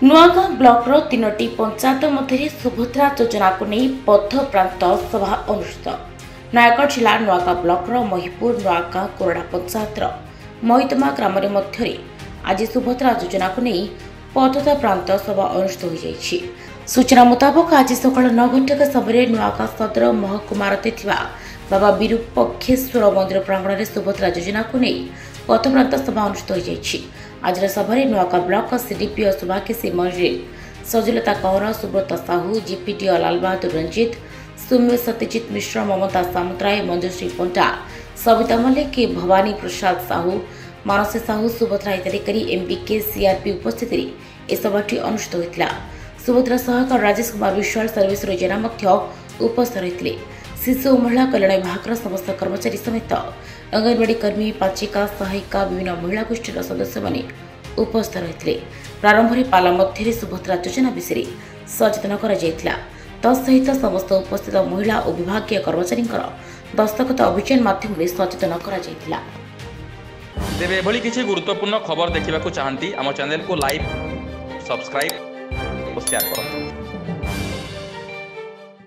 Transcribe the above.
नुआगाँ block तीनोटी panchayat मध्य सुभद्रा योजना को नहीं बद्ध प्रांत सभा अनुष्ठित। नयागढ़ जिला नुआगाँ ब्लॉक महिपुर नुआगाँ कोरडा पंचायत महितमा ग्राम मध्य आज सुभद्रा योजना को नहीं बद्ध प्रांत सभा अनुष्ठित हो जाइछि। सूचना मुताबक आज सकाल 9 घंटा समय नुआगाँ सदर महकुमारते बाबा विरूपक्षेश्वर मंदिर प्रांगण में सुभद्रा योजना को नहीं बद्ध प्रांत सभा अनुष्ठित हो जाइछि। आज सभारे नुआगाँ ब्लॉक सीडीपीओ सुभाकेशी मंडली सजलता कौर सुब्रत साहू जीपीडीओ लाल बहादुर रंजित सौम्य सत्यजित मिश्र ममता सामुद्राय मंजुश्री पंटा सविता मल्लिक भवानी प्रसाद साहू मानसी साहू सुभद्रा हिताधिकारी एमबीके सीआरपी उपस्थित सभाटी अनुष्ठित होता। सुभद्रा सहायक राजेश कुमार विश्वाल सर्विस योजना उपस्थित रही। शिशु और महिला कल्याण विभाग समस्त कर्मचारी समेत अंगनवाड़ी कर्मी पाचिका सहायिका विभिन्न महिला गोष्ठी सदस्य मैंने उपस्थित रही। प्रारंभ में पाला मध्य सुभद्रा योजना विषय सचेतन तसहित समस्त उपस्थित महिला और विभागीय कर्मचारी दस्तखत अभियान माध्यम सचेतन तेरे एभली किसी गुरुत्वपूर्ण खबर देखा चाहती आम चैनल को लाइक सब्सक्राइब और शेयर करूँ।